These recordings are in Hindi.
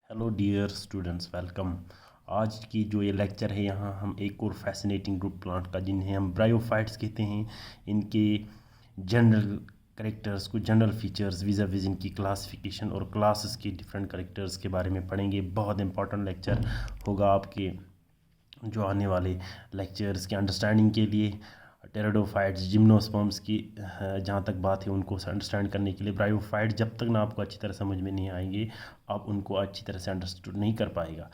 Hello dear students, welcome. आज की जो ये लेक्चर है, यहाँ हम एक और फैसिनेटिंग ग्रुप प्लांट का, जिन्हें हम ब्रायोफाइट्स कहते हैं, इनके जनरल करेक्टर्स को, जनरल फीचर्स वीज़ा वीज़ इनकी क्लासिफिकेशन और क्लासेस के डिफरेंट करेक्टर्स के बारे में पढ़ेंगे। बहुत इंपॉर्टेंट लेक्चर होगा आपके जो आने वाले लेक्चर्स के अंडरस्टैंडिंग के लिए। टेरिडोफाइट्स, जिम्नोस्पर्म्स की जहाँ तक बात है, उनको अंडरस्टैंड करने के लिए। ब्रायोफाइट जब तक ना आपको अच्छी तरह समझ में नहीं आएंगे, आप उनको अच्छी तरह से अंडरस्टूड नहीं कर पाएगा।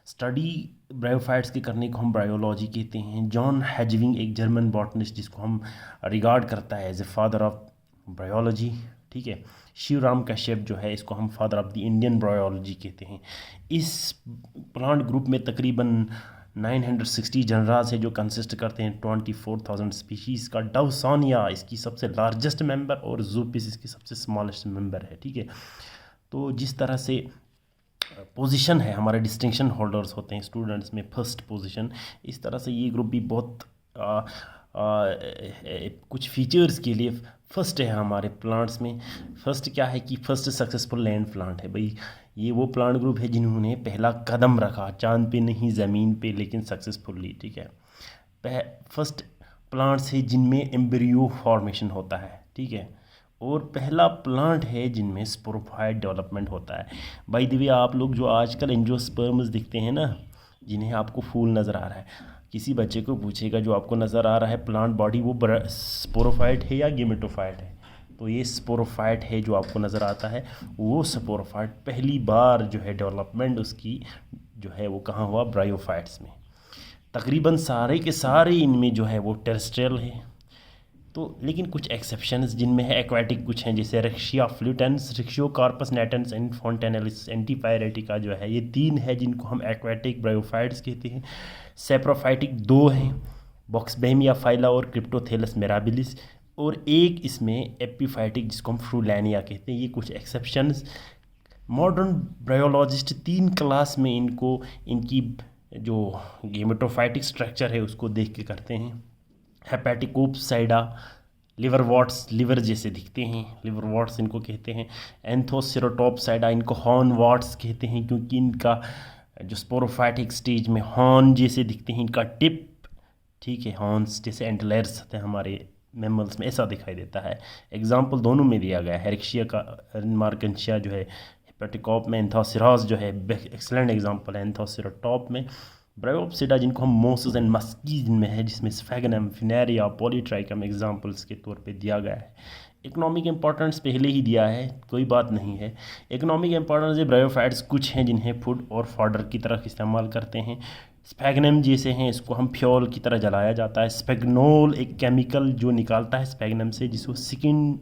स्टडी ब्रायोफाइट्स के करने को हम ब्रायोलॉजी कहते हैं। जॉन हैजविंग एक जर्मन बॉटनिस्ट, जिसको हम रिगार्ड करता है as a father of bryology, ठीक है। शिवराम कश्यप जो है, इसको हम father of the Indian bryology कहते हैं। इस प्लांट ग्रुप में तकरीबन 960 जनरास है, जो कंसिस्ट करते हैं 24,000 स्पीशीज़ का। डाउसानिया इसकी सबसे लार्जेस्ट मेंबर और जूपिस इसकी सबसे स्मॉलेस्ट मेंबर है, ठीक है। तो जिस तरह से पोजीशन है, हमारे डिस्टिंक्शन होल्डर्स होते हैं स्टूडेंट्स में, फर्स्ट पोजीशन, इस तरह से ये ग्रुप भी बहुत कुछ फीचर्स के लिए फर्स्ट है हमारे प्लांट्स में। फर्स्ट क्या है कि फर्स्ट सक्सेसफुल लैंड प्लांट है भाई। ये वो प्लांट ग्रुप है जिन्होंने पहला कदम रखा, चांद पे नहीं ज़मीन पे, लेकिन सक्सेसफुली, ठीक है। फर्स्ट प्लांट्स है जिनमें एम्ब्रियो फॉर्मेशन होता है, ठीक है। और पहला प्लांट है जिनमें स्पोरोफाइट डेवलपमेंट होता है। बाय द वे, आप लोग जो आजकल एंजियोस्पर्म्स दिखते हैं ना, जिन्हें आपको फूल नज़र आ रहा है, किसी बच्चे को पूछेगा जो आपको नज़र आ रहा है प्लांट बॉडी, वो स्पोरोफाइट है या गेमेटोफाइट है? तो ये स्पोरोफाइट है जो आपको नज़र आता है। वो स्पोरोफाइट पहली बार जो है डेवलपमेंट उसकी जो है वो कहाँ हुआ? ब्रायोफाइट्स में। तकरीबन सारे के सारे इनमें जो है वो टेरेस्ट्रियल है। तो लेकिन कुछ एक्सेप्शंस जिनमें है एक्वाटिक कुछ हैं, जैसे रेक्शिया फ्लूटेंस, रिक्शियोकार्पस नेटेंस एंड फोंटेनेलिस एंटीपायरेटिका जो है, ये 3 है जिनको हम एक्वाटिक ब्रायोफाइट्स कहते हैं। सेप्रोफाइटिक 2 हैं, बॉक्सबेमिया फाइला और क्रिप्टोथेलस मिराबिलिस, और एक इसमें एपिफाइटिक जिसको हम फ्रूलैनिया कहते हैं। ये कुछ एक्सेप्शंस। मॉडर्न ब्रायोलॉजिस्ट 3 क्लास में इनको, इनकी जो गेमेटोफाइटिक स्ट्रक्चर है उसको देख के करते हैं। हेपेटिकोप्साइडा, लिवरवॉट्स, लिवर जैसे दिखते हैं, लिवरवॉट्स इनको कहते हैं। एंथोसिरोटोप्साइडा, इनको हॉर्न वॉट्स कहते हैं, क्योंकि इनका जो स्पोरोफाइटिक स्टेज में हॉर्न जैसे दिखते हैं, इनका टिप, ठीक है, हॉर्न्स जैसे एंटलर्स होते हैं हमारे मैमल्स में, ऐसा दिखाई देता है। एग्जाम्पल दोनों में दिया गया है। रिक्शिया का मार्केंशिया जो है हेपेटिकोप में, एंथोसिरास जो है एक्सलेंट एग्जाम्पल है एंथोसिरोटॉप में। ब्रायोप्सिडा जिनको हम मोसस एंड मस्कीज में है, जिसमें स्फेगनम, फिनेरिया, पॉलीट्राइकम एग्जाम्पल्स के तौर पे दिया गया है। इकोनॉमिक इंपॉर्टेंस पहले ही दिया है, कोई बात नहीं है। इकोनॉमिक इंपॉर्टेंस ब्रायोफाइट्स कुछ हैं जिन्हें फूड और फॉडर की तरह इस्तेमाल करते हैं। स्पैगनम जैसे हैं, इसको हम फ्योल की तरह जलाया जाता है। स्पेगनोल एक केमिकल जो निकालता है स्पैगनम से, जिसको स्किन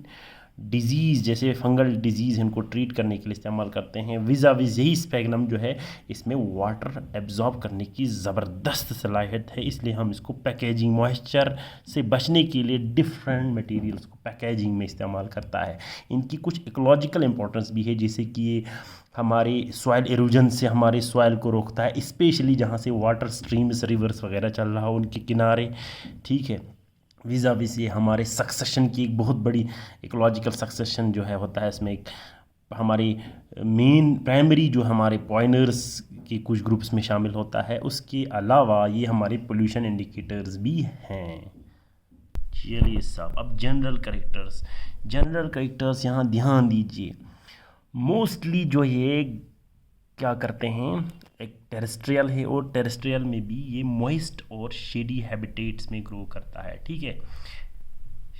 डिजीज़ जैसे फंगल डिजीज़ इनको ट्रीट करने के लिए इस्तेमाल करते हैं। विज़ा विज़ यही स्पैगनम जो है, इसमें वाटर एब्जॉर्ब करने की ज़बरदस्त सलाहियत है, इसलिए हम इसको पैकेजिंग, मॉइस्चर से बचने के लिए डिफरेंट मटेरियल्स को पैकेजिंग में इस्तेमाल करता है। इनकी कुछ इकोलॉजिकल इंपॉर्टेंस भी है, जैसे कि ये हमारे सॉइल एरोजन से हमारे सॉइल को रोकता है, स्पेशली जहाँ से वाटर स्ट्रीम्स, रिवर्स वगैरह चल रहा हो उनके किनारे, ठीक है। वीज़ा वीज़ ये हमारे सक्सेशन की एक बहुत बड़ी इकोलॉजिकल सक्सेशन जो है होता है। इसमें एक हमारी मेन प्राइमरी जो हमारे पॉइनर्स के कुछ ग्रुप्स में शामिल होता है, उसके अलावा ये हमारे पोल्यूशन इंडिकेटर्स भी हैं। चलिए साहब, अब जनरल करेक्टर्स यहाँ ध्यान दीजिए। मोस्टली जो ये क्या करते हैं, एक टेरेस्ट्रियल है, और टेरेस्ट्रियल में भी ये मॉइस्ट और शेडी हैबिटेट्स में ग्रो करता है, ठीक है।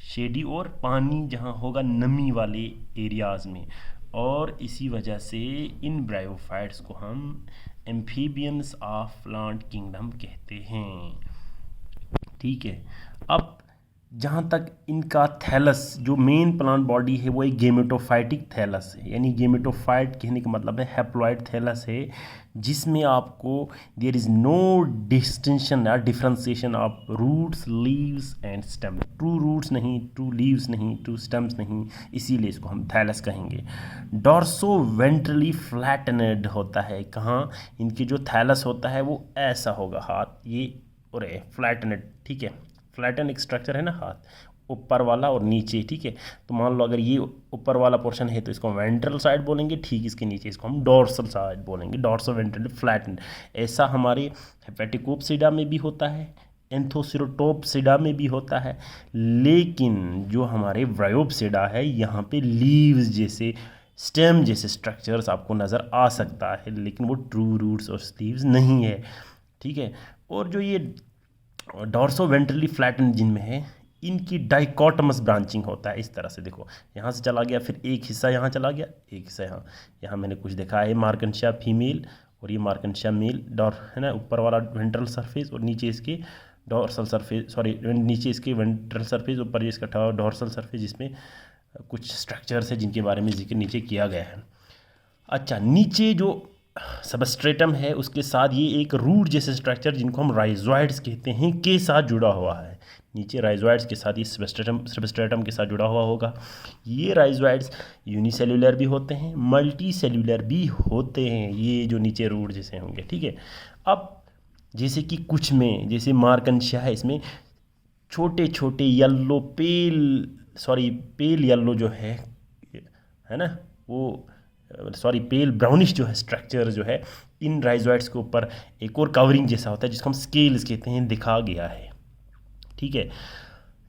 शेडी और पानी जहाँ होगा, नमी वाले एरियाज़ में। और इसी वजह से इन ब्रायोफाइट्स को हम एम्फीबियंस ऑफ प्लांट किंगडम कहते हैं, ठीक है। अब जहाँ तक इनका थैलस, जो मेन प्लांट बॉडी है, वो एक गेमेटोफाइटिक थैलस है। यानी गेमेटोफाइट कहने का मतलब है हैप्लॉइड थैलस है, जिसमें आपको देयर इज़ नो डिस्टिंक्शन या differentiation of roots, leaves and stem. True roots नहीं, ट्रू लीव्स नहीं, ट्रू स्टेम्स नहीं, इसीलिए इसको हम थैलस कहेंगे। डॉर्सो वेंट्रली फ्लैटनेड होता है। कहाँ इनके जो थैलस होता है वो ऐसा होगा, हाथ ये और फ्लैटनेड, ठीक है। फ्लैटन एक स्ट्रक्चर है ना हाथ, ऊपर वाला और नीचे, ठीक है। तो मान लो अगर ये ऊपर वाला पोर्शन है तो इसको हम वेंट्रल साइड बोलेंगे, ठीक इसके नीचे इसको हम डोर्सल साइड बोलेंगे, डोर्सो वेंट्रली फ्लैटेंड। ऐसा हमारे हेपेटिकोप्सिडा में भी होता है, एंथोसिरोटोप्सिडा में भी होता है, लेकिन जो हमारे ब्रायोप्सिडा है यहाँ पे लीव्स जैसे, स्टेम जैसे स्ट्रक्चर्स आपको नज़र आ सकता है, लेकिन वो ट्रू रूट्स और लीव्स नहीं है, ठीक है। और जो ये डॉर्सो वेंट्रली फ्लैटेंड जिनमें है, इनकी डाइकोटमस ब्रांचिंग होता है। इस तरह से देखो, यहाँ से चला गया, फिर एक हिस्सा यहाँ चला गया, एक हिस्सा यहाँ, यहाँ मैंने कुछ देखा है मार्कनशिया फीमेल और ये मार्कनशिया मेल, डॉर है ना, ऊपर वाला वेंट्रल सरफेस और नीचे इसके डॉर्सल सरफेस, सॉरी नीचे इसके वेंट्रल सरफेस, ऊपर ये इसका डॉर्सल सरफेस, जिसमें कुछ स्ट्रक्चर्स है जिनके बारे में जिक्र नीचे किया गया है। अच्छा, नीचे जो सबस्ट्रेटम है उसके साथ ये एक रूट जैसे स्ट्रक्चर जिनको हम राइजोइड्स कहते हैं के साथ जुड़ा हुआ है। नीचे राइजोइड्स के साथ ये सबस्ट्रेटम के साथ जुड़ा हुआ होगा। ये राइजोइड्स यूनिसेल्युलर भी होते हैं, मल्टी सेल्युलर भी होते हैं, ये जो नीचे रूट जैसे होंगे, ठीक है। अब जैसे कि कुछ में, जैसे मार्कनशिया है, इसमें छोटे छोटे येलो पेल येलो जो है ना, वो सॉरी पेल ब्राउनिश जो है स्ट्रक्चर जो है इन राइजोइड्स के ऊपर एक और कवरिंग जैसा होता है जिसको हम स्केल्स कहते हैं, दिखा गया है, ठीक है।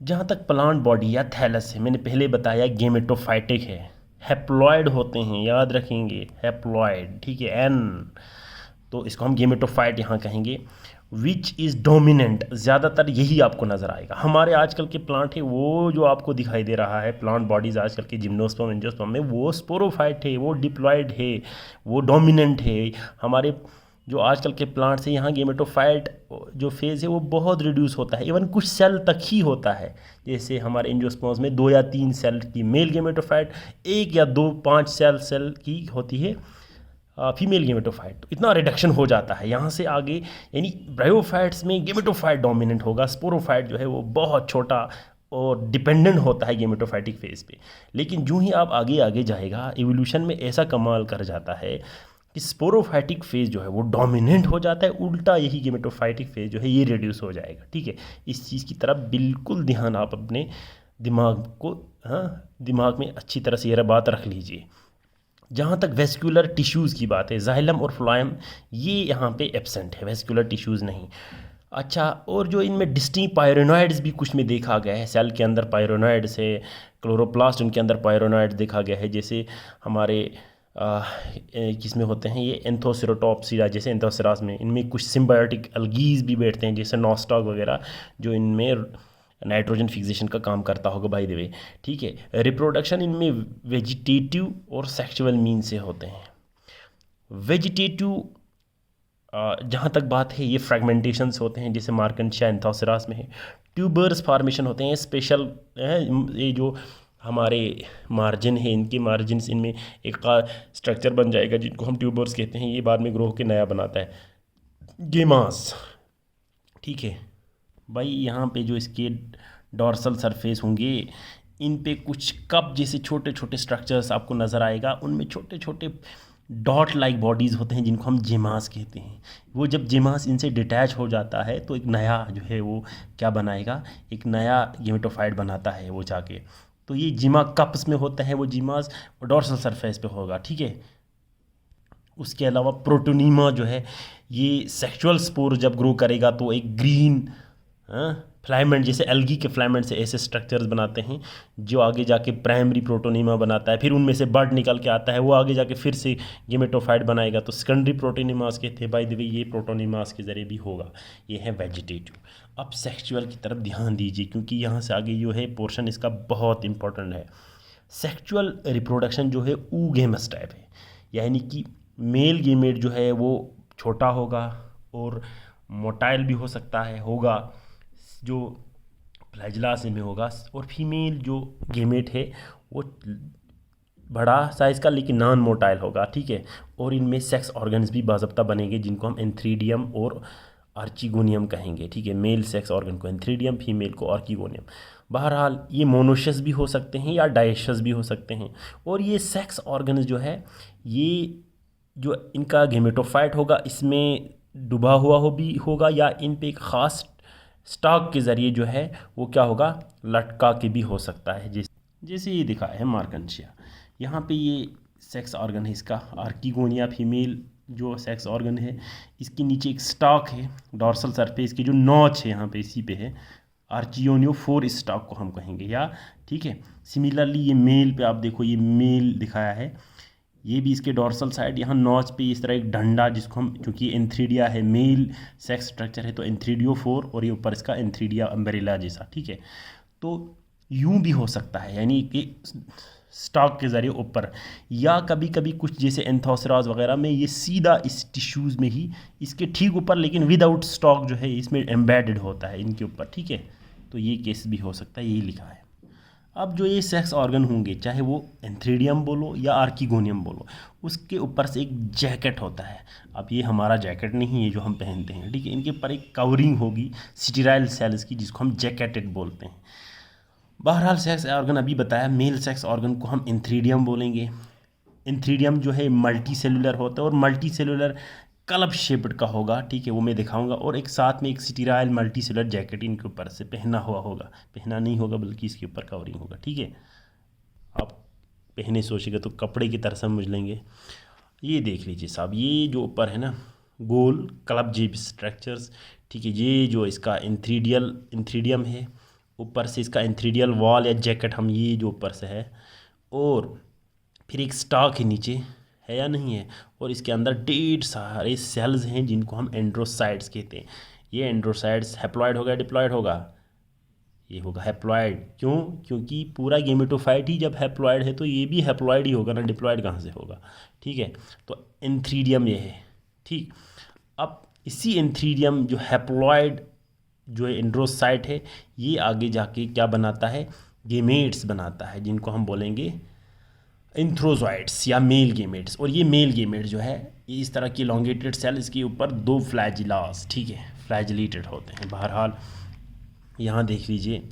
जहाँ तक प्लांट बॉडी या थैलस है, मैंने पहले बताया गेमेटोफाइटिक है, हैप्लॉइड होते हैं, याद रखेंगे हैप्लॉइड, ठीक है, एन, तो इसको हम गेमेटोफाइट यहाँ कहेंगे। विच इज़ डोमिनेंट, ज़्यादातर यही आपको नज़र आएगा। हमारे आजकल के प्लांट है वो जो आपको दिखाई दे रहा है, प्लांट बॉडीज़ आजकल के जिम्नोस्पर्म एंजियोस्पर्म में, वो स्पोरोफाइट है, वो डिप्लॉयड है, वो डोमिनेंट है। हमारे जो आजकल के प्लांट्स हैं यहाँ गेमेटोफाइट जो फेज़ है वो बहुत रिड्यूस होता है, इवन कुछ सेल तक ही होता है। जैसे हमारे एंजियोस्पर्म्स में 2 या 3 सेल की मेल गेमेटोफाइट, 1 या 2 5 सेल की होती है फीमेल गेमेटोफाइट, तो इतना रिडक्शन हो जाता है। यहाँ से आगे यानी ब्रायोफाइट्स में गेमेटोफाइट डोमिनेंट होगा, स्पोरोफाइट जो है वो बहुत छोटा और डिपेंडेंट होता है गेमेटोफाइटिक फेज़ पे। लेकिन जो ही आप आगे आगे जाएगा, इवोल्यूशन में ऐसा कमाल कर जाता है कि स्पोरोफाइटिक फेज़ जो है वो डोमिनेंट हो जाता है, उल्टा यही गेमेटोफाइटिक फेज़ जो है ये रिड्यूस हो जाएगा, ठीक है। इस चीज़ की तरफ बिल्कुल ध्यान आप अपने दिमाग में अच्छी तरह से ये बात रख लीजिए। जहाँ तक वेस्कुलर टिश्यूज़ की बात है, जाइलम और फ्लोएम ये यहाँ पे एब्सेंट है, वेस्कुलर टिश्यूज़ नहीं। अच्छा, और जो इनमें डिस्टिंक्ट पायरोनॉइड्स भी कुछ में देखा गया है, सेल के अंदर पायरोनॉइड्स है, क्लोरोप्लास्ट उनके अंदर पायरोनॉइड्स देखा गया है, जैसे हमारे किसमें होते हैं ये एंथोसिरोटोप्सिडा, जैसे एंथोसिरास में, इनमें कुछ सिम्बायोटिक अलगीज भी बैठते हैं जैसे नॉस्टॉक वगैरह, जो इनमें नाइट्रोजन फिक्सेशन का काम करता होगा बाय द वे, ठीक है। रिप्रोडक्शन इनमें वेजिटेटिव और सेक्सुअल मीन से होते हैं। वेजिटेटिव जहाँ तक बात है ये फ्रेगमेंटेशंस होते हैं, जैसे मार्कनशिया एंथोसिरास में है। ट्यूबर्स फॉर्मेशन होते हैं, स्पेशल ये जो हमारे मार्जिन है, इनके मार्जिन्स, इनमें एक स्ट्रक्चर बन जाएगा जिनको हम ट्यूबर्स कहते हैं, ये बाद में ग्रो होकर नया बनाता है, गेमास, ठीक है भाई। यहाँ पे जो इसके डॉर्सल सरफेस होंगे, इन पे कुछ कप जैसे छोटे छोटे स्ट्रक्चर्स आपको नज़र आएगा, उनमें छोटे छोटे डॉट लाइक बॉडीज़ होते हैं जिनको हम जेमास कहते हैं। वो जब जेमास इनसे डिटैच हो जाता है तो एक नया जो है वो क्या बनाएगा, एक नया गेमेटोफाइट बनाता है वो जाके, तो ये जिमा कप्स में होता है वो जीमास, डॉर्सल सरफेस पे होगा, ठीक है। उसके अलावा प्रोटोनीमा जो है ये सेक्सुअल स्पोर जब ग्रो करेगा तो एक ग्रीन फ्लाइमेंट, जैसे एल्गी के फ्लाइमेंट से ऐसे स्ट्रक्चर्स बनाते हैं जो आगे जाके प्राइमरी प्रोटोनीमा बनाता है, फिर उनमें से बर्ड निकल के आता है, वो आगे जाके फिर से गेमेटोफाइट बनाएगा, तो सेकेंडरी प्रोटोनीमास कहते हैं। बाय द वे ये प्रोटोनीमास के ज़रिए भी होगा, ये है वेजिटेटिव। अब सेक्सुअल की तरफ ध्यान दीजिए क्योंकि यहाँ से आगे जो है पोर्शन इसका बहुत इंपॉर्टेंट है। सेक्सुअल रिप्रोडक्शन जो है ऊगेमस टाइप है, यानी कि मेल गेमेट जो है वो छोटा होगा और मोटाइल भी हो सकता है, होगा जो फ्लैजिला से में होगा, और फीमेल जो गेमेट है वो बड़ा साइज़ का लेकिन नॉन मोटाइल होगा, ठीक है। और इनमें सेक्स ऑर्गन्स भी बाज़ाब्ता बनेंगे जिनको हम एंथ्रीडियम और आर्चिगोनियम कहेंगे, ठीक है। मेल सेक्स ऑर्गन को एंथ्रीडियम, फीमेल को आर्चिगोनियम। बहरहाल ये मोनोशस भी हो सकते हैं या डायशस भी हो सकते हैं। और ये सेक्स ऑर्गन्स जो है ये जो इनका गेमेटोफाइट होगा इसमें डूबा हुआ भी होगा या इन पे एक ख़ास स्टॉक के ज़रिए जो है वो क्या होगा, लटका के भी हो सकता है। जैसे ये दिखा है मार्कंशिया, यहाँ पे ये सेक्स ऑर्गन है इसका, आर्किगोनिया फीमेल जो सेक्स ऑर्गन है, इसके नीचे एक स्टॉक है, डॉर्सल सरफेस की जो नॉच है यहाँ पे इसी पे है, आर्चियोनियो 4 स्टॉक को हम कहेंगे या, ठीक है। सिमिलरली ये मेल पे आप देखो, ये मेल दिखाया है, ये भी इसके डॉर्सल साइड यहाँ नॉच पे इस तरह एक डंडा, जिसको हम, चूँकि एंथ्रीडिया है, मेल सेक्स स्ट्रक्चर है तो एंथ्रीडियो 4, और ये ऊपर इसका एंथ्रीडिया अम्ब्रेला जैसा, ठीक है। तो यूं भी हो सकता है, यानी कि स्टॉक के ज़रिए ऊपर, या कभी कभी कुछ जैसे एंथोसराज वगैरह में ये सीधा इस टिश्यूज़ में ही इसके ठीक ऊपर, लेकिन विदाउट स्टॉक जो है इसमें एम्बेडेड होता है इनके ऊपर, ठीक है। तो ये केस भी हो सकता है, यही लिखा है। अब जो ये सेक्स ऑर्गन होंगे, चाहे वो एंथ्रीडियम बोलो या आर्किगोनियम बोलो, उसके ऊपर से एक जैकेट होता है। अब ये हमारा जैकेट नहीं है जो हम पहनते हैं, ठीक है, इनके ऊपर एक कवरिंग होगी स्टीराइल सेल्स की, जिसको हम जैकेटेड बोलते हैं। बहरहाल सेक्स ऑर्गन अभी बताया, मेल सेक्स ऑर्गन को हम एंथ्रीडियम बोलेंगे। एंथ्रीडियम जो है मल्टी सेलुलर होता है और मल्टी सेलुलर क्लब शेप्ड का होगा, ठीक है, वो मैं दिखाऊंगा। और एक साथ में एक स्टीराइल मल्टी सेलुलर जैकेट इनके ऊपर से पहना हुआ होगा, पहना नहीं होगा बल्कि इसके ऊपर कवरिंग होगा, ठीक है। आप पहने सोचेगा तो कपड़े की तरह समझ लेंगे। ये देख लीजिए साहब, ये जो ऊपर है ना गोल क्लब जेप स्ट्रक्चर्स, ठीक है, ये जो इसका एंथ्रीडियम है, ऊपर से इसका एंथ्रीडियल वॉल या जैकेट हम, ये जो ऊपर से है, और फिर एक स्टॉक है नीचे, है या नहीं है, और इसके अंदर ढेर सारे सेल्स हैं जिनको हम एंड्रोसाइड्स कहते हैं। ये एंड्रोसाइड्स हैप्लॉइड होगा डिप्लॉइड होगा, ये होगा हैप्लॉइड। क्यों? क्योंकि पूरा गेमेटोफाइट ही जब हैप्लॉइड है तो ये भी हैप्लॉइड ही होगा ना, डिप्लॉइड कहाँ से होगा, ठीक है। तो एंथ्रीडियम ये है, ठीक। अब इसी एंथ्रीडियम जो हैप्लॉइड जो एंड्रोसाइट है, ये आगे जाके क्या बनाता है, गेमेट्स बनाता है, जिनको हम बोलेंगे एंथ्रोजॉइड्स या मेल गेमेट्स। और ये मेल गेमेट जो है, ये इस तरह की इलोंगेटेड सेल, इसके ऊपर 2 फ्लैजिलास, ठीक है, फ्लैजिलेटेड होते हैं। बहरहाल यहाँ देख लीजिए,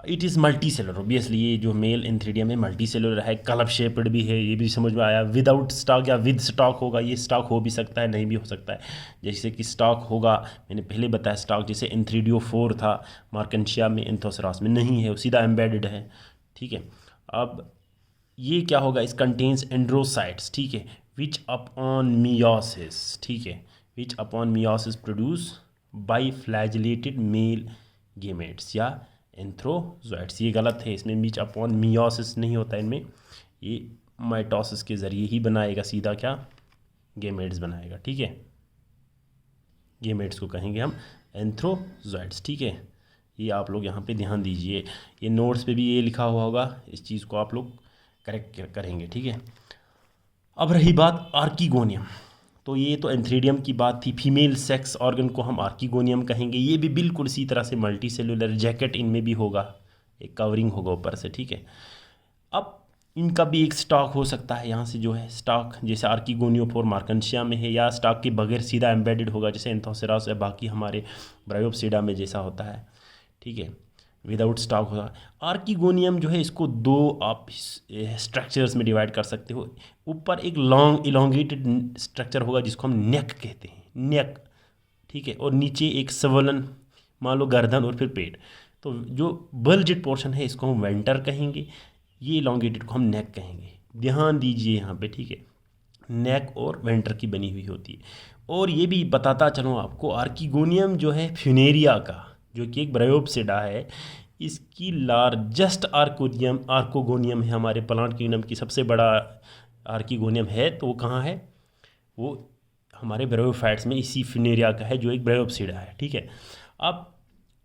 it is multi cellular, obviously ये जो मेल एंथ्रीडियम है मल्टी सेलुलर है, क्लब शेप्ड भी है, ये भी समझ में आया। विदाउट स्टॉक या विद स्टॉक होगा, ये स्टॉक हो भी सकता है, नहीं भी हो सकता है। जैसे कि स्टॉक होगा, मैंने पहले बताया स्टॉक, जैसे एंथ्रीडियो 4 था मार्कंशिया में, एंथोसरास में नहीं है, वो सीधा एम्बेडेड है, ठीक है। अब ये क्या होगा, इस कंटेन्स एंड्रोसाइट्स, ठीक है, विच अपॉन मियोसिस, ठीक है, which upon meiosis produce by flagellated male gametes या एंथ्रोजॉइड्स। ये गलत है, इसमें विच अपॉन मियोसिस नहीं होता इनमें, ये माइटोसिस के ज़रिए ही बनाएगा, सीधा क्या गेमेट्स बनाएगा, ठीक है। गेमेट्स को कहेंगे हम एंथ्रोजॉइड्स, ठीक है। ये आप लोग यहाँ पे ध्यान दीजिए, ये नोट्स पे भी ये लिखा हुआ होगा, इस चीज़ को आप लोग करेक्ट करेंगे, ठीक है। अब रही बात आर्किगोनियम, तो ये तो एंथ्रीडियम की बात थी, फीमेल सेक्स ऑर्गन को हम आर्किगोनियम कहेंगे। ये भी बिल्कुल इसी तरह से मल्टी सेलुलर जैकेट इनमें भी होगा, एक कवरिंग होगा ऊपर से, ठीक है। अब इनका भी एक स्टॉक हो सकता है, यहाँ से जो है स्टॉक, जैसे आर्किगोनियो 4 मार्कंशिया में है, या स्टॉक के बगैर सीधा एम्बेडेड होगा जैसे एंथोसेरास या बाकी हमारे ब्रायोप्सिडा में जैसा होता है, ठीक है, विदाउट स्टॉक होगा। आर्किगोनियम जो है, इसको 2 आप स्ट्रक्चर्स में डिवाइड कर सकते हो। ऊपर एक लॉन्ग इलोंगेटेड स्ट्रक्चर होगा जिसको हम नेक कहते हैं, नेक, ठीक है, और नीचे एक सवलन, मान लो गर्दन और फिर पेट। तो जो बल्जेड पोर्शन है इसको हम वेंटर कहेंगे, ये इलोंगेटेड को हम नेक कहेंगे। ध्यान दीजिए यहाँ पे, ठीक है, नेक और वेंटर की बनी हुई होती है। और ये भी बताता चलो आपको, आर्किगोनियम जो है फ्यूनेरिया का, जो कि एक ब्रायोप्सिडा है, इसकी लार्जेस्ट आर्कोगोनियम है हमारे प्लांट किंगडम की, सबसे बड़ा आर्किगोनियम है। तो वो कहाँ है, वो हमारे ब्रायोफाइट्स में इसी फ्यूनेरिया का है, जो एक ब्रायोप्सिडा है, ठीक है। अब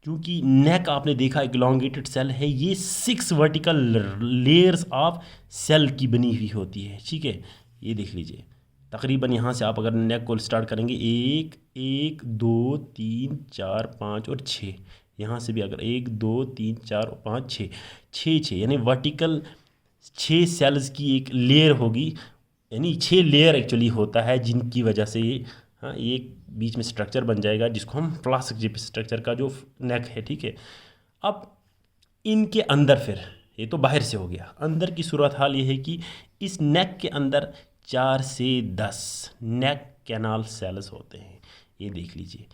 क्योंकि नेक आपने देखा एक इलोंगेटेड सेल है, ये 6 वर्टिकल लेयर्स ऑफ सेल की बनी हुई होती है, ठीक है। ये देख लीजिए, तकरीबन यहाँ से आप अगर नेक को स्टार्ट करेंगे, 1 1 2 3 4 5 और 6, यहाँ से भी अगर 1 2 3 4 5 6 6 यानी वर्टिकल 6 सेल्स की एक लेयर होगी, यानी 6 लेयर एक्चुअली होता है, जिनकी वजह से ये, हाँ, ये बीच में स्ट्रक्चर बन जाएगा जिसको हम प्लास्टिक जिप स्ट्रक्चर का जो नेक है, ठीक है। अब इनके अंदर फिर, ये तो बाहर से हो गया, अंदर की सूरत हाल ये है कि इस नेक के अंदर 4 से 10 नेक कैनाल सेल्स होते हैं। ये देख लीजिए,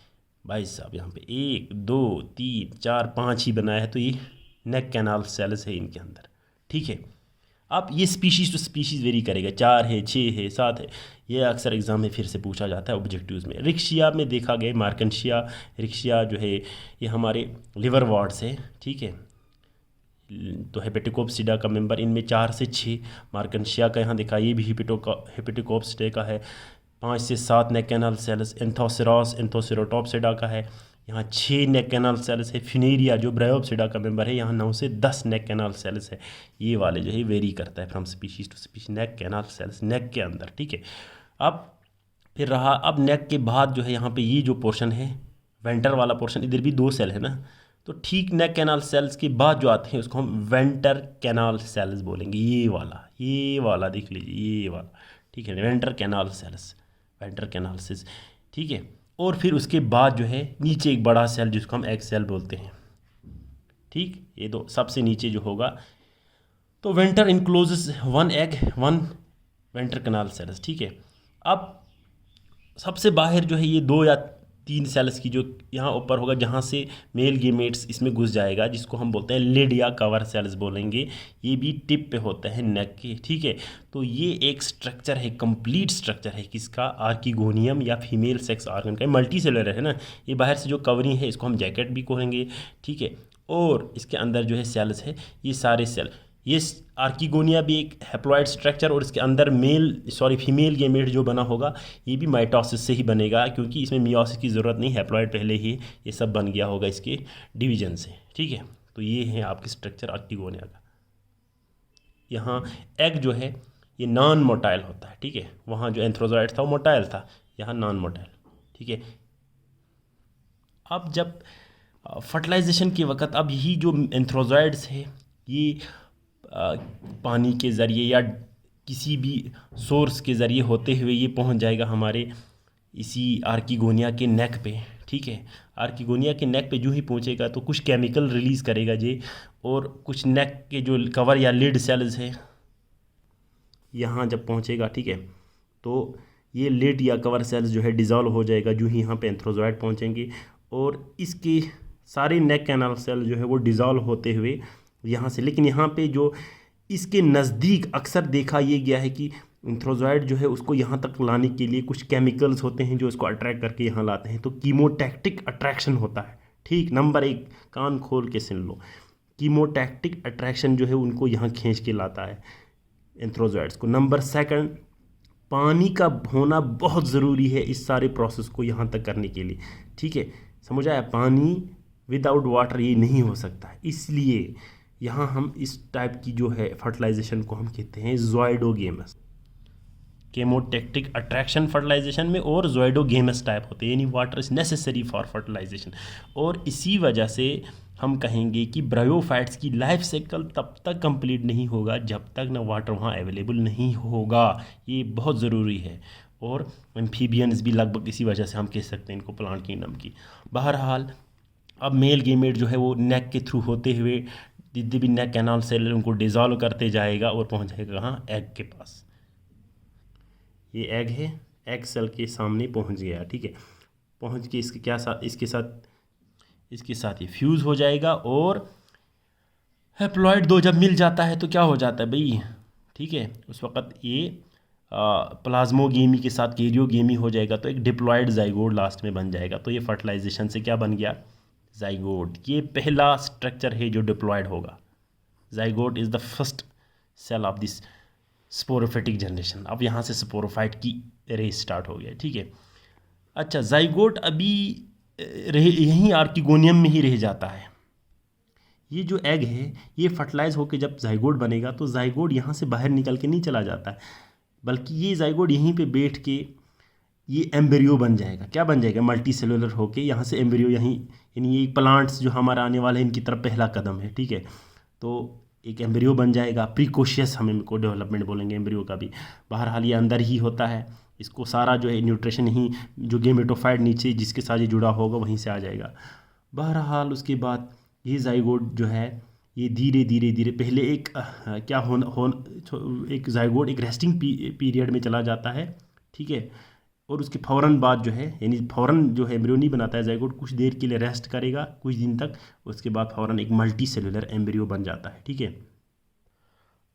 भाई साहब यहाँ पे 1 2 3 4 5 ही बनाया है, तो ये नेक कैनाल सेल्स है इनके अंदर, ठीक है। अब ये स्पीशीज़ टू स्पीशीज़ वेरी करेगा, 4 है 6 है 7 है, ये अक्सर एग्ज़ाम में फिर से पूछा जाता है ऑब्जेक्टिव्स में। रिक्शिया में देखा गया, मार्कनशिया रिक्शिया जो है ये हमारे लिवर वार्ड्स है, ठीक है। तो हेपेटिकोप्सिडा का मेंबर इनमें 4 से 6, मार्कनशिया का यहाँ देखा, ये भी हेपेटिकोप्सिडा का है। 5 से 7 नेक कैनाल सेल्स। एंथोसेरॉस एंथोसेरोटॉप्सिडा का है, यहाँ 6 नेक कैनाल सेल्स है। फिनेरिया जो ब्रायोप्सिडा का मेंबर है, यहाँ 9 से 10 नेक कैनाल सेल्स है। ये वाले जो है वेरी करता है from species to species, neck canal cells neck के अंदर, ठीक है। अब फिर रहा, अब नेक के बाद जो है यहाँ पे ये जो पोर्शन है वेंटर वाला पोर्शन, इधर भी 2 सेल है ना, तो ठीक नेक कैनाल सेल्स के बाद जो आते हैं उसको हम वेंटर कैनाल सेल्स बोलेंगे। ये वाला देख लीजिए, ये वाला, ठीक है, venter canal cells, venter canal cells, ठीक है। और फिर उसके बाद जो है नीचे एक बड़ा सेल जिसको हम एग सेल बोलते हैं, ठीक। ये दो सबसे नीचे जो होगा, तो venter encloses 1 egg 1 venter canal cells, ठीक है। अब सबसे बाहर जो है ये 2 या 3 सेल्स की जो यहाँ ऊपर होगा, जहाँ से मेल गेमेट्स इसमें घुस जाएगा, जिसको हम बोलते हैं लिड या कवर सेल्स बोलेंगे। ये भी टिप पे होते हैं नेक के, ठीक है। तो ये एक स्ट्रक्चर है, कंप्लीट स्ट्रक्चर है किसका, आर्किगोनियम या फीमेल सेक्स ऑर्गन का, मल्टी सेलुलर है ना। ये बाहर से जो कवरिंग है इसको हम जैकेट भी कहेंगे, ठीक है। और इसके अंदर जो है सेल्स है, ये सारे सेल, ये आर्किगोनिया भी एक हैप्लॉइड स्ट्रक्चर, और इसके अंदर फीमेल गेमेट जो बना होगा ये भी माइटोसिस से ही बनेगा, क्योंकि इसमें मियोसिस की ज़रूरत नहीं, हैप्लॉइड पहले ही ये सब बन गया होगा इसके डिवीजन से, ठीक है। तो ये है आपकी स्ट्रक्चर आर्किगोनिया का। यहाँ एग जो है ये नॉन मोटाइल होता है, ठीक है। वहाँ जो एंथ्रोजॉइड था वो मोटाइल था, यहाँ नॉन मोटाइल, ठीक है। अब जब फर्टिलाइजेशन के वक्त, अब यही जो एंथ्रोजॉइड्स है ये पानी के ज़रिए या किसी भी सोर्स के ज़रिए होते हुए ये पहुंच जाएगा हमारे इसी आर्किगोनिया के नेक पे, ठीक है। आर्किगोनिया के नेक पे जो ही पहुंचेगा तो कुछ केमिकल रिलीज़ करेगा जे, और कुछ नेक के जो कवर या लिड सेल्स है यहाँ जब पहुंचेगा, ठीक है, तो ये लिड या कवर सेल्स जो है डिज़ोल्व हो जाएगा जो ही यहाँ पे एंथ्रोजॉइड पहुँचेंगे, और इसके सारे नेक कैनाल सेल जो है वो डिज़ोल्व होते हुए यहाँ से, लेकिन यहाँ पे जो इसके नज़दीक अक्सर देखा ये गया है कि एंथ्रोजॉइड जो है उसको यहाँ तक लाने के लिए कुछ केमिकल्स होते हैं जो इसको अट्रैक्ट करके यहाँ लाते हैं, तो कीमोटैक्टिक अट्रैक्शन होता है, ठीक। नंबर 1 कान खोल के सुन लो, कीमोटैक्टिक अट्रैक्शन जो है उनको यहाँ खींच के लाता है एंथ्रोजॉइड्स को। नंबर 2 पानी का होना बहुत ज़रूरी है इस सारे प्रोसेस को यहाँ तक करने के लिए, ठीक है, समझ आया। पानी विदाउट वाटर ये नहीं हो सकता, इसलिए यहाँ हम इस टाइप की जो है फर्टिलाइजेशन को हम कहते हैं ज़ोइडोगेमस। केमोटैक्टिक अट्रैक्शन फर्टिलाइजेशन में और ज़ोइडोगेमस टाइप होते हैं, यानी water is necessary for fertilization. और इसी वजह से हम कहेंगे कि ब्रायोफाइट्स की लाइफ साइकिल तब तक कंप्लीट नहीं होगा जब तक ना वाटर वहाँ अवेलेबल नहीं होगा, ये बहुत ज़रूरी है। और एम्फीबियंस भी लगभग इसी वजह से हम कह सकते हैं इनको प्लांट किंगडम की। बहरहाल अब मेल गेमेट जो है वो नेक के थ्रू होते हुए जितने भी नेक कैनाल सेल उनको डिज़ोल्व करते जाएगा और पहुंच जाएगा कहाँ, एग के पास। ये एग है, एग सेल के सामने पहुंच गया, ठीक है। पहुंच के इसके साथ ये फ्यूज़ हो जाएगा, और हैप्लॉइड 2 जब मिल जाता है तो क्या हो जाता है भाई, ठीक है, उस वक़्त ये प्लाज्मोगेमी के साथ कैरियोगेमी हो जाएगा, तो एक डिप्लॉयड जाइगोट लास्ट में बन जाएगा। तो ये फर्टिलाइजेशन से क्या बन गया, जाइगोट। ये पहला स्ट्रक्चर है जो डिप्लॉयड होगा। Zygote is the first cell of this sporophytic generation. अब यहाँ से स्पोरोफाइट की रेस स्टार्ट हो गया, ठीक है। अच्छा, जाइगोट अभी यहीं आर्किगोनियम में ही रह जाता है। ये जो एग है ये फर्टिलाइज होकर जब जाइगोट बनेगा तो जाइगोट यहाँ से बाहर निकल के नहीं चला जाता है, बल्कि ये जाइगोट यहीं पे बैठ के ये एम्ब्रियो बन जाएगा। क्या बन जाएगा, मल्टी सेलुलर होके यहाँ से एम्ब्रियो यहीं, यानी ये प्लांट्स जो हमारा आने वाला है इनकी तरफ पहला कदम है, ठीक है। तो एक एम्ब्रियो बन जाएगा, प्रीकोशियस हम इनको डेवलपमेंट बोलेंगे एम्ब्रियो का भी। बहरहाल ये अंदर ही होता है, इसको सारा जो है न्यूट्रिशन ही जो गेमेटोफाइट नीचे जिसके साथ ये जुड़ा होगा वहीं से आ जाएगा। बहरहाल उसके बाद ये जाइगोट जो है ये धीरे धीरे पहले एक एक जाइगोट एक रेस्टिंग पीरियड में चला जाता है, ठीक है। और उसके फ़ौरन बाद जो है, यानी फ़ौरन जो है एम्ब्रियो नहीं बनाता है ज़ाइगोट, कुछ देर के लिए रेस्ट करेगा कुछ दिन तक, उसके बाद फ़ौरन एक मल्टी सेलुलर एम्ब्रियो बन जाता है। ठीक है,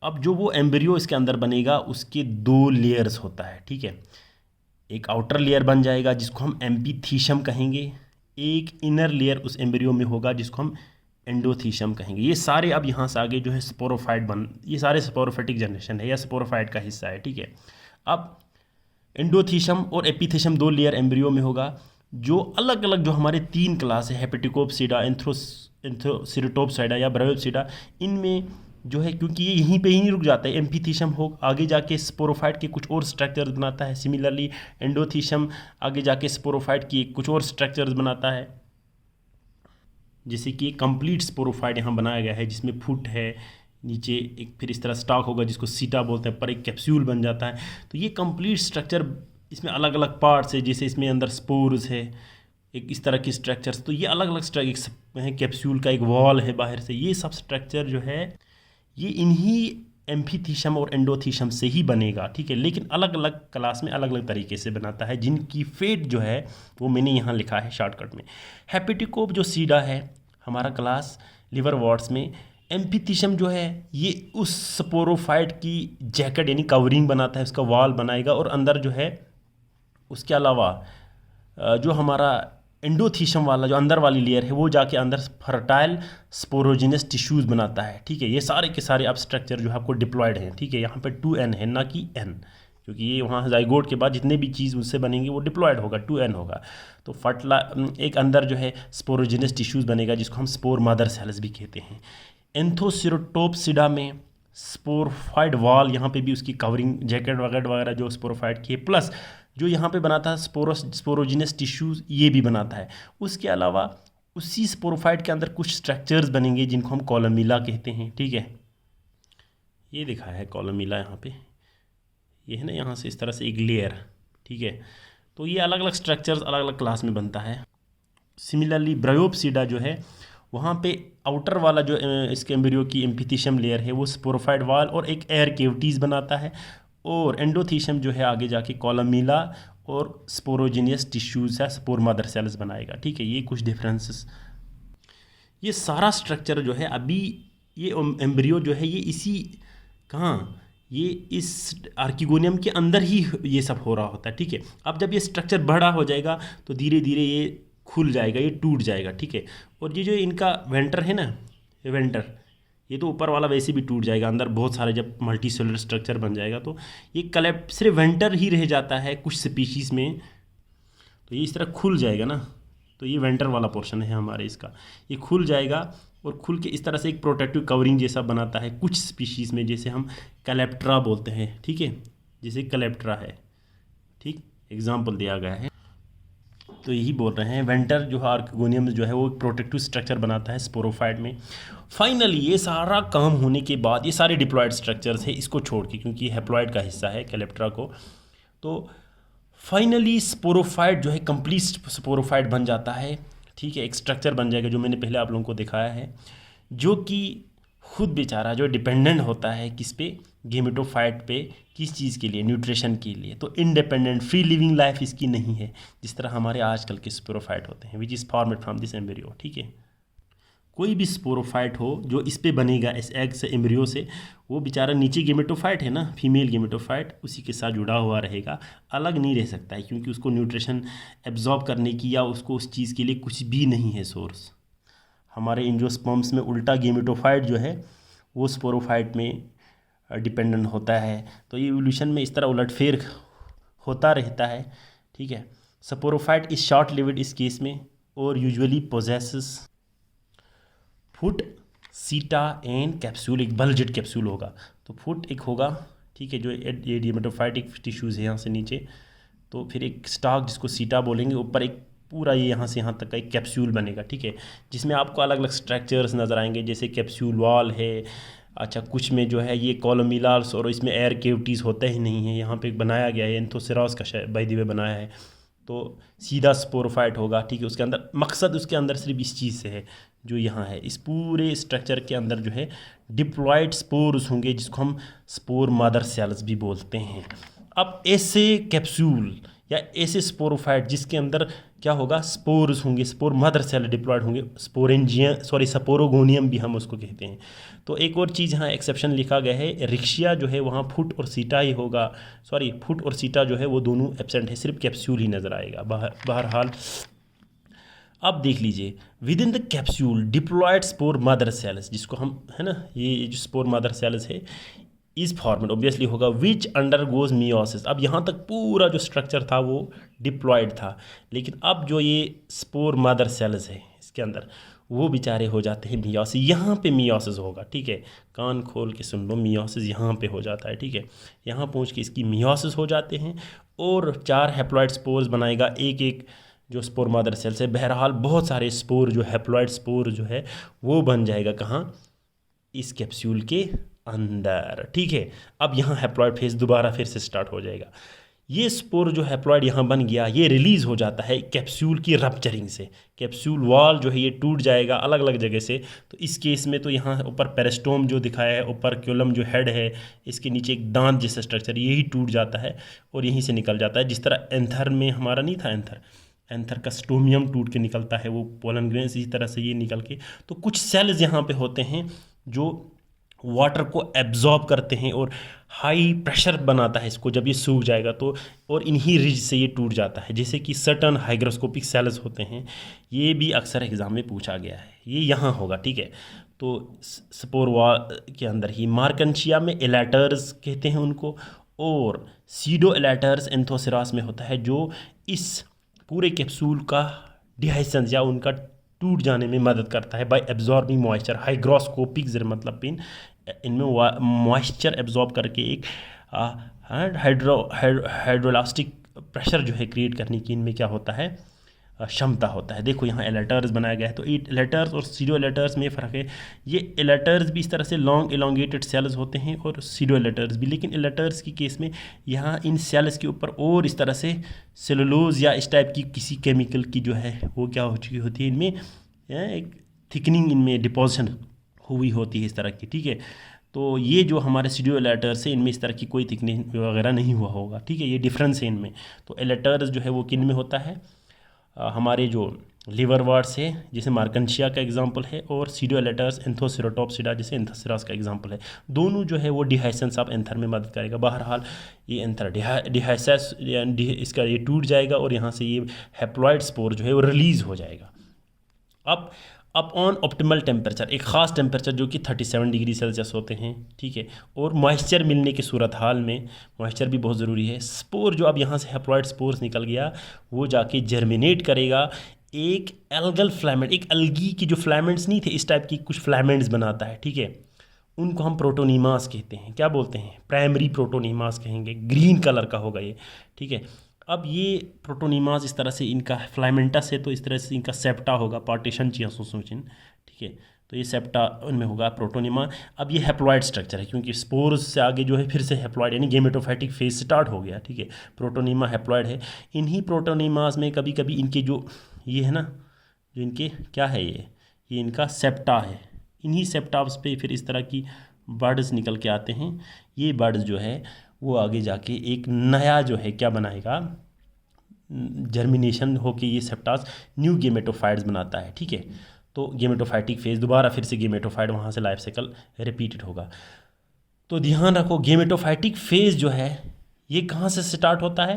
अब जो वो एम्ब्रियो इसके अंदर बनेगा उसके 2 लेयर्स होता है। ठीक है, एक आउटर लेयर बन जाएगा जिसको हम एम्पीथीशियम कहेंगे, एक इनर लेयर उस एम्ब्रियो में होगा जिसको हम एंडोथीशियम कहेंगे। ये सारे अब यहाँ से आगे जो है स्पोरोफाइट ये सारे स्पोरोफाइटिक जनरेशन है या स्पोरोफाइट का हिस्सा है। ठीक है, अब एंडोथीशियम और एपिथीशियम 2 लेयर एम्ब्रियो में होगा, जो अलग अलग जो हमारे 3 क्लास है, हेपेटिकोप्सिडा, एंथ्रोसिरोटोप्सिडा या ब्रायोप्सिडा, इनमें जो है क्योंकि ये यहीं पे ही नहीं रुक जाता है, एम्पीथीशियम हो आगे जाके स्पोरोफाइट के कुछ और स्ट्रक्चर्स बनाता है, सिमिलरली एंडोथीशियम आगे जाके स्पोरोफाइट की कुछ और स्ट्रक्चर्स बनाता है, जैसे कि एक कंप्लीट स्पोरोफाइट यहाँ बनाया गया है जिसमें फुट है, नीचे एक फिर इस तरह स्टॉक होगा जिसको सीटा बोलते हैं, पर एक कैप्सूल बन जाता है। तो ये कंप्लीट स्ट्रक्चर, इसमें अलग अलग पार्ट्स है, जैसे इसमें अंदर स्पोर्स है, एक इस तरह की स्ट्रक्चर्स, तो ये अलग अलग स्ट्रक्चर है, कैप्सूल का एक वॉल है बाहर से, ये सब स्ट्रक्चर जो है ये इन्हीं एम्फीथीशियम और एंडोथीशियम से ही बनेगा। ठीक है, लेकिन अलग अलग क्लास में अलग अलग तरीके से बनाता है, जिनकी फेट जो है वो मैंने यहाँ लिखा है शॉर्टकट में। हेपेटिकोप जो सीडा है हमारा क्लास लिवर वॉर्ड्स में, एम्फीथीशियम जो है ये उस स्पोरोफाइट की जैकेट यानी कवरिंग बनाता है, उसका वॉल बनाएगा, और अंदर जो है उसके अलावा जो हमारा एंडोथीशियम वाला जो अंदर वाली लेयर है वो जाके अंदर फर्टाइल स्पोरोजिनस टिश्यूज़ बनाता है। ठीक है, ये सारे के सारे अब स्ट्रक्चर जो है आपको डिप्लॉयड हैं। ठीक है, यहाँ पे 2n है ना कि n, क्योंकि ये वहाँ जाइगोट के बाद जितने भी चीज़ उससे बनेंगे वो डिप्लॉयड होगा, 2n होगा। तो एक अंदर जो है स्पोरोजिनस टिश्यूज़ बनेगा जिसको हम स्पोर मदर सेल्स भी कहते हैं। एंथोसिरोटोप्सिडा में स्पोरोफाइट वॉल, यहाँ पे भी उसकी कवरिंग जैकेट वगैरह जो स्पोरोफाइट की है, प्लस जो यहाँ पे बनाता है स्पोरोजिनस टिश्यूज़ ये भी बनाता है। उसके अलावा उसी स्पोरोफाइट के अंदर कुछ स्ट्रक्चर्स बनेंगे जिनको हम कॉलमिला कहते हैं। ठीक है, ये दिखा है कॉलमिला यहाँ पे, ये है ना, यहाँ से इस तरह से एक लेयर। ठीक है, तो ये अलग अलग स्ट्रक्चर्स अलग अलग क्लास में बनता है। सिमिलरली ब्रायोप्सिडा जो है वहाँ पे आउटर वाला जो इसके एम्ब्रियो की एम्फीथीशियम लेयर है वो स्पोरोफाइट वॉल और एक एयर केविटीज़ बनाता है, और एंडोथीशियम जो है आगे जाके कॉलमिला और स्पोरोजिनियस टिश्यूज़ है, स्पोर मदर सेल्स बनाएगा। ठीक है, ये कुछ डिफरेंसेस, ये सारा स्ट्रक्चर जो है अभी ये एम्ब्रियो जो है ये इसी ये इस आर्किगोनियम के अंदर ही ये सब हो रहा होता है। ठीक है, अब जब ये स्ट्रक्चर बड़ा हो जाएगा तो धीरे धीरे ये खुल जाएगा, ये टूट जाएगा। ठीक है, और ये जो इनका वेंटर है ना, ये वेंटर, ये तो ऊपर वाला वैसे भी टूट जाएगा, अंदर बहुत सारे जब मल्टी सेलुलर स्ट्रक्चर बन जाएगा तो ये कलेप्ट सिर्फ वेंटर ही रह जाता है कुछ स्पीशीज़ में, तो ये इस तरह खुल जाएगा ना, तो ये वेंटर वाला पोर्शन है हमारे इसका, ये खुल जाएगा और खुल के इस तरह से एक प्रोटेक्टिव कवरिंग जैसा बनाता है कुछ स्पीशीज़ में, जैसे हम कैलेप्ट्रा बोलते हैं। ठीक है, जैसे कैलेप्ट्रा है, ठीक एग्जाम्पल दिया गया है, तो यही बोल रहे हैं वेंटर जो है आर्किगोनियम जो है वो एक प्रोटेक्टिव स्ट्रक्चर बनाता है स्पोरोफाइट में। फाइनली ये सारा काम होने के बाद ये सारे डिप्लॉयड स्ट्रक्चर्स है इसको छोड़ के, क्योंकि हेप्लॉयड का हिस्सा है कैलेप्ट्रा को, तो फाइनली स्पोरोफाइट जो है कंप्लीट स्पोरोफाइट बन जाता है। ठीक है, एक स्ट्रक्चर बन जाएगा जो मैंने पहले आप लोगों को दिखाया है, जो कि खुद बेचारा जो डिपेंडेंट होता है किस पे, गेमेटोफाइट पे, किस चीज़ के लिए, न्यूट्रिशन के लिए। तो इंडिपेंडेंट फ्री लिविंग लाइफ इसकी नहीं है जिस तरह हमारे आजकल के स्पोरोफाइट होते हैं, which is formed from this embryo. ठीक है, कोई भी स्पोरोफाइट हो जो इस पे बनेगा इस एग से, एम्ब्रियो से, वो बेचारा नीचे गेमेटोफाइट है ना, फीमेल गेमेटोफाइट, उसी के साथ जुड़ा हुआ रहेगा, अलग नहीं रह सकता है, क्योंकि उसको न्यूट्रिशन एब्जॉर्ब करने की या उसको उस चीज़ के लिए कुछ भी नहीं है सोर्स। हमारे एंजियोस्पर्म्स में उल्टा गेमेटोफाइट जो है वो स्पोरोफाइट में डिपेंडेंट होता है, तो ये इवोल्यूशन में इस तरह उलटफेर होता रहता है। ठीक है, स्पोरोफाइट इज शॉर्ट लिव्ड इस केस में और यूजुअली पोजेसेस फुट, सीटा एंड कैप्सूल, एक बल्जेड कैप्सूल होगा, तो फुट एक होगा। ठीक है, जो ये गेमेटोफाइटिक टिश्यूज़ है यहाँ से नीचे, तो फिर एक स्टॉक जिसको सीटा बोलेंगे, ऊपर एक पूरा ये यहाँ से यहाँ तक का एक कैप्सूल बनेगा। ठीक है, जिसमें आपको अलग अलग स्ट्रक्चर्स नज़र आएंगे, जैसे कैप्सूल वॉल है, अच्छा कुछ में जो है ये कॉलमिलास, और इसमें एयर केविटीज़ होते ही नहीं है, यहाँ पे बनाया गया है एंथोसेरास का बाय द वे बनाया है, तो सीधा स्पोरोफाइट होगा। ठीक है, उसके अंदर मकसद उसके अंदर सिर्फ इस चीज़ से है जो यहाँ है, इस पूरे स्ट्रक्चर के अंदर जो है डिप्लॉयड स्पोर्स होंगे जिसको हम स्पोर मदर सेल्स भी बोलते हैं। अब ऐसे कैप्सूल या ऐसे स्पोरोफाइट जिसके अंदर क्या होगा, स्पोर्स होंगे, स्पोर मदर सेल डिप्लॉयड होंगे, स्पोरोगोनियम भी हम उसको कहते हैं। तो एक और चीज़ यहाँ एक्सेप्शन लिखा गया है, रिक्शिया जो है वहाँ फुट और सीटा ही होगा, फुट और सीटा जो है वो दोनों एब्सेंट है, सिर्फ कैप्सूल ही नज़र आएगा। बहरहाल अब देख लीजिए, within the capsule diploid spore mother cells, जिसको हम है ना, ये जो स्पोर मदर सेल्स है इस फॉर्मेट ऑब्वियसली होगा, विच अंडरगोज मियोसिस। अब यहाँ तक पूरा जो स्ट्रक्चर था वो डिप्लॉयड था, लेकिन अब जो ये स्पोर मदर सेल्स है इसके अंदर वो बेचारे हो जाते हैं मियोसिस। यहाँ पे मियोसिस होगा, ठीक है, कान खोल के सुन लो, मियोसिस यहाँ पे हो जाता है, ठीक है, यहाँ पहुँच के इसकी मियोसिस हो जाते हैं और 4 हैप्लॉयड स्पोर्स बनाएगा एक एक जो स्पोर मदर सेल्स है। बहरहाल बहुत सारे स्पोर जो हैप्लॉयड स्पोर जो है वो बन जाएगा कहाँ, इस कैप्सूल के अंदर, ठीक है। अब यहाँ हैप्लॉयड फेज दोबारा फिर से स्टार्ट हो जाएगा। ये स्पोर जो हैप्लॉयड यहाँ बन गया, ये रिलीज़ हो जाता है कैप्सूल की रप्चरिंग से, कैप्सूल वॉल जो है ये टूट जाएगा अलग अलग जगह से। तो इस केस में तो यहाँ ऊपर पेरिस्टोम जो दिखाया है, ऊपर क्योलम जो हेड है, इसके नीचे एक दांत जैसा स्ट्रक्चर, यही टूट जाता है और यहीं से निकल जाता है। जिस तरह एंथर में हमारा नहीं था, एंथर का स्टोमियम टूट के निकलता है, वो पोलन ग्रेन, इसी तरह से ये निकल के। तो कुछ सेल्स यहाँ पे होते हैं जो वाटर को एब्जॉर्ब करते हैं और हाई प्रेशर बनाता है इसको जब ये सूख जाएगा तो, और इन्हीं रिज से ये टूट जाता है, जैसे कि सर्टन हाइग्रोस्कोपिक सेल्स होते हैं। ये भी अक्सर एग्जाम में पूछा गया है, ये यहाँ होगा, ठीक है। तो स्पोर वॉल के अंदर ही मार्कनशिया में एलेटर्स कहते हैं उनको, और सीडो एलेटर्स एंथोसेरास में होता है, जो इस पूरे कैप्सूल का डिहाइसेंस या उनका टूट जाने में मदद करता है बाय एब्जॉर्बिंग मॉइस्चर। हाइग्रोस्कोपिक जर मतलब पिन, इनमें मॉइस्चर एब्जॉर्ब करके एक हाइड्रोलास्टिक प्रेशर जो है क्रिएट करने की इनमें क्या होता है, क्षमता होता है। देखो यहाँ एलेटर्स बनाया गया है, तो एलेटर्स और सीडो एलेटर्स में फ़र्क है। ये एलेटर्स भी इस तरह से लॉन्ग एलोंगेटेड सेल्स होते हैं और सीडो एलेटर्स भी, लेकिन एलेटर्स की केस में यहाँ इन सेल्स के ऊपर और इस तरह से सेलुलोज या इस टाइप की किसी केमिकल की जो है वो क्या हो चुकी होती है, इनमें एक थिकनिंग इनमें डिपोजिशन हुई होती है इस तरह की, ठीक है। तो ये जो हमारे सीडो एलेटर्स है इनमें इस तरह की कोई थिकनिंग वगैरह नहीं हुआ होगा, ठीक है, ये डिफरेंस है इनमें। तो एलेटर्स जो है वो किन में होता है, हमारे जो लिवर वार्ड्स है जैसे मार्कनशिया का एग्जांपल है, और सीडो एलेटर्स एंथोसेरोटॉप्सिडा जैसे एंथोसेरास का एग्जांपल है। दोनों जो है वो डिहाइसेंस ऑफ एंथर में मदद करेगा। बहरहाल ये एंथर डिहाइसेस इसका ये टूट जाएगा और यहाँ से ये हैप्लॉयड स्पोर जो है वो रिलीज़ हो जाएगा। अब ऑन ऑप्टिमल टेम्परेचर, एक ख़ास टेम्परेचर जो कि 37 डिग्री सेल्सियस होते हैं, ठीक है, और मॉइस्चर मिलने की सूरत हाल में मॉइस्चर भी बहुत ज़रूरी है। स्पोर जो अब यहाँ से हैप्लॉयड स्पोर्स निकल गया वो जाके जर्मिनेट करेगा एक एल्गल फ्लैमेंट, एक अलगी की जो फ्लैमेंट्स नहीं थे इस टाइप की कुछ फ्लैमेंट्स बनाता है, ठीक है, उनको हम प्रोटोनीमास कहते हैं। क्या बोलते हैं, प्राइमरी प्रोटोनीमास कहेंगे, ग्रीन कलर का होगा ये, ठीक है। अब ये प्रोटोनीमास इस तरह से इनका फ्लामेंटस है, तो इस तरह से इनका सेप्टा होगा, पार्टीशन चिया सोचिन, ठीक है, तो ये सेप्टा उनमें होगा प्रोटोनीमा। अब ये हैप्लॉयड स्ट्रक्चर है क्योंकि स्पोर्स से आगे जो है फिर से हैप्लॉयड यानी गेमेटोफाइटिक फेज स्टार्ट हो गया, ठीक है, प्रोटोनीमा हैप्लॉयड है। इन्हीं प्रोटोनीमास में कभी कभी इनके जो ये है ना, जो इनके क्या है ये इनका सेप्टा है, इन्हीं सेप्टास पे फिर इस तरह की बर्ड्स निकल के आते हैं। ये बर्ड्स जो है वो आगे जाके एक नया जो है क्या बनाएगा, जर्मिनेशन होके ये सेप्टास न्यू गेमेटोफाइट्स बनाता है, ठीक है। तो गेमेटोफाइटिक फेज दोबारा फिर से गेमेटोफाइट वहाँ से लाइफ साइकिल रिपीटेड होगा। तो ध्यान रखो गेमेटोफाइटिक फेज जो है ये कहाँ से स्टार्ट होता है,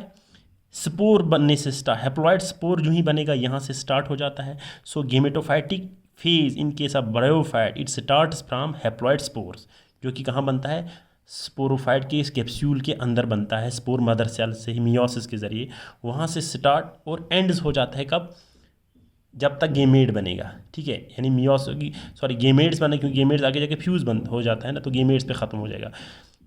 स्पोर बनने से स्टार्ट, हैप्लॉयड स्पोर जो ही बनेगा यहाँ से स्टार्ट हो जाता है। So gametophytic phase in case of bryophyte it starts from haploid spores, जो कि कहाँ बनता है, स्पोरोफाइट के इस कैप्सूल के अंदर बनता है, स्पोर मदर सेल से ही मियोसिस के ज़रिए वहाँ से स्टार्ट और एंड्स हो जाता है कब, जब तक गेमेट बनेगा, ठीक है, यानी गेमेट्स बने, क्योंकि गेमेट्स आगे जाके फ्यूज़ बंद हो जाता है ना, तो गेमेट्स पे ख़त्म हो जाएगा,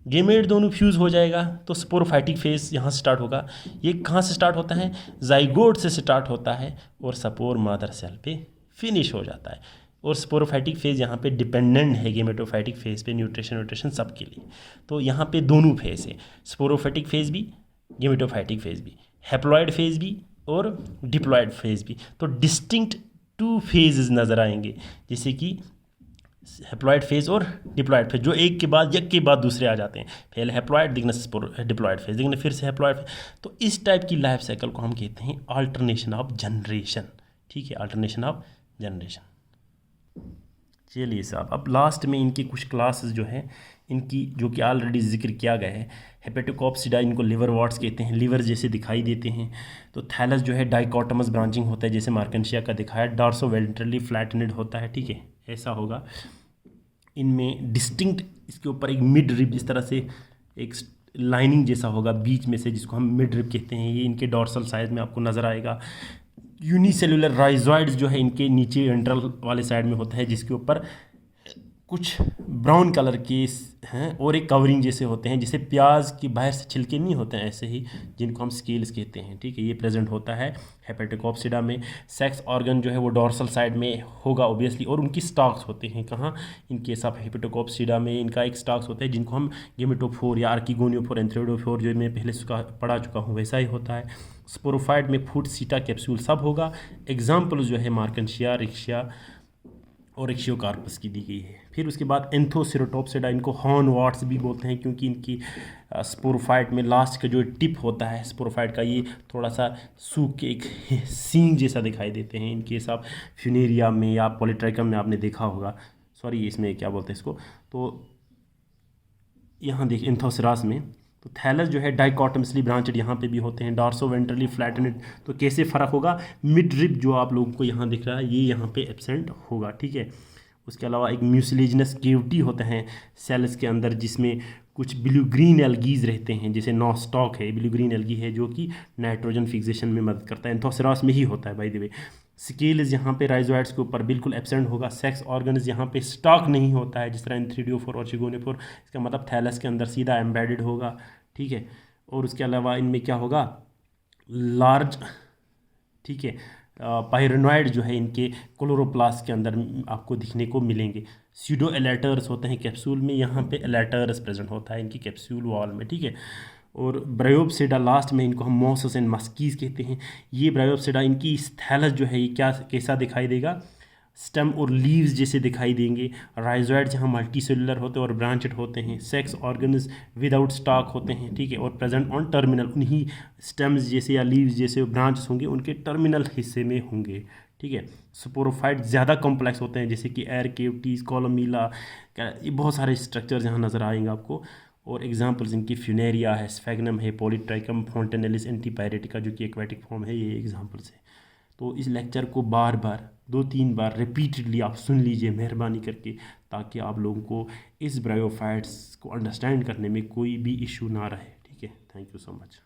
गेमेट दोनों फ्यूज़ हो जाएगा तो स्पोरोफाइटिक फेज यहाँ से स्टार्ट होगा। ये कहाँ से स्टार्ट होता है, जाइगोट से स्टार्ट होता है और स्पोर मदर सेल पे फिनिश हो जाता है। और स्पोरोफाइटिक फेज यहाँ पे डिपेंडेंट है गेमेटोफाइटिक फेज पे, न्यूट्रिशन सब के लिए। तो यहाँ पे दोनों फेज है, स्पोरोफाइटिक फेज भी, गेमेटोफाइटिक फेज भी, हैप्लॉयड फेज भी और डिप्लॉयड फेज भी। तो डिस्टिंक्ट 2 फेजेस नज़र आएंगे, जैसे कि हैप्लॉइड फेज और डिप्लॉइड फेज, जो एक के बाद दूसरे आ जाते हैं। पहले हैप्लॉइड दिखने से डिप्लॉइड फेज दिखने फिर से हैप्लॉइड फेज। तो इस टाइप की लाइफ साइकिल को हम कहते हैं अल्टरनेशन ऑफ जनरेशन। ठीक है, अल्टरनेशन ऑफ जनरेशन। चलिए साहब, अब लास्ट में इनकी कुछ क्लासेस जो है इनकी, जो कि ऑलरेडी जिक्र किया गया है। हेपेटोकॉप्सिडा, इनको लिवर वॉट्स कहते हैं, लिवर जैसे दिखाई देते हैं। तो थैलस जो है डाइकोटमस ब्रांचिंग होता है, जैसे मार्केंशिया का दिखाया। डॉर्सो वेंट्रली फ्लैटेनेड होता है। ठीक है, ऐसा होगा। इनमें डिस्टिंक्ट इसके ऊपर एक मिड रिब इस तरह से एक लाइनिंग जैसा होगा बीच में से, जिसको हम मिड रिब कहते हैं। ये इनके डॉर्सल साइड में आपको नज़र आएगा। यूनिसेलुलर राइजॉइड्स जो है इनके नीचे वेंट्रल वाले साइड में होता है, जिसके ऊपर कुछ ब्राउन कलर के हैं और एक कवरिंग जैसे होते हैं, जैसे प्याज के बाहर से छिलके नहीं होते हैं ऐसे ही, जिनको हम स्केल्स कहते हैं। ठीक है, ये प्रेजेंट होता है हेपेटोकॉप्सिडा में। सेक्स ऑर्गन जो है वो डॉर्सल साइड में होगा ऑब्वियसली, और उनकी स्टॉक्स होते हैं कहाँ, इनके सब हेपेटोकॉप्सिडा में इनका एक स्टॉक्स होता है, जिनको हम गेमेटोफोर या आर्किगोनियोफोर, एंथ्रेडोफोर, जो मैं पहले पढ़ा चुका हूँ वैसा ही होता है। स्पोरोफाइट में फूट, सीटा, कैप्सूल सब होगा। एग्जाम्पल जो है मार्केंशिया, रिक्शिया और इक्शियोकार्पस की दी गई है। फिर उसके बाद एंथोसेरोटोप्सिडा, इनको हॉर्न वॉट्स भी बोलते हैं, क्योंकि इनकी स्पोरोफाइट में लास्ट का जो टिप होता है स्पोरोफाइट का, ये थोड़ा सा सूख के एक सींग जैसा दिखाई देते हैं। इनके सब फ्यूनेरिया में या पॉलीट्राइकम में आपने देखा होगा, सॉरी इसमें क्या बोलते हैं इसको, तो यहाँ देखिए एंथोसेरास में। तो थैलस जो है डाइकोटमसली ब्रांचेड यहाँ पे भी होते हैं। Dorso ventrally flattened. तो कैसे फ़र्क होगा, मिड रिब जो आप लोगों को यहाँ दिख रहा है ये यहाँ पे एब्सेंट होगा। ठीक है, उसके अलावा एक म्यूसिलेजिनस केविटी होता है सेल्स के अंदर, जिसमें कुछ ब्लू ग्रीन एल्गीज रहते हैं, जैसे नॉस्टॉक है, ब्लू ग्रीन एल्गी है, जो कि नाइट्रोजन फिक्सेशन में मदद करता है। एंथोसेरास में ही होता है बाय द वे। स्केल्स यहाँ पे राइजोइड्स के ऊपर बिल्कुल एब्सेंट होगा। सेक्स ऑर्गन्स यहाँ पे स्टॉक नहीं होता है, जिस तरह एंथ्रीडियोफोर और चिगोनियोफोर, इसका मतलब थैलस के अंदर सीधा एम्बेडेड होगा। ठीक है, और उसके अलावा इनमें क्या होगा, लार्ज, ठीक है, पायरेनॉइड जो है इनके क्लोरोप्लास्ट के अंदर आपको दिखने को मिलेंगे। सीडो एलेटर्स होते हैं कैप्सूल में, यहाँ पे एलेटर्स प्रेजेंट होता है इनकी कैप्सूल वॉल में। ठीक है, और ब्रायोप्सिडा लास्ट में, इनको हम मॉसस एंड मस्कीज कहते हैं। ये ब्रायोप्सिडा, इनकी थैलस जो है ये कैसा दिखाई देगा, स्टेम और लीव्स जैसे दिखाई देंगे। राइजोइड्स यहाँ मल्टी सेलुलर होते हैं और ब्रांचेड होते हैं। सेक्स ऑर्गन्स विदाउट स्टॉक होते हैं। ठीक है, और प्रेजेंट ऑन टर्मिनल, उन्हीं स्टेम्स जैसे या लीव्स जैसे ब्रांचेस होंगे उनके टर्मिनल हिस्से में होंगे। ठीक है, स्पोरोफाइट ज़्यादा कॉम्प्लेक्स होते हैं, जैसे कि एयर केविटीज़, कॉलोमीला, ये बहुत सारे स्ट्रक्चर्स यहाँ नज़र आएंगे आपको। और एग्जांपल्स इनकी फ्यूनेरिया है, स्फेगनम है, पॉलीट्राइकम, फोंटेनेलिस एंटीपायरेटिका जो कि एक्वेटिक फॉर्म है, ये एग्जांपल्स है। तो इस लेक्चर को बार बार 2-3 बार रिपीटेडली आप सुन लीजिए मेहरबानी करके, ताकि आप लोगों को इस ब्रायोफाइट्स को अंडरस्टैंड करने में कोई भी इशू ना रहे। ठीक है, थैंक यू सो मच।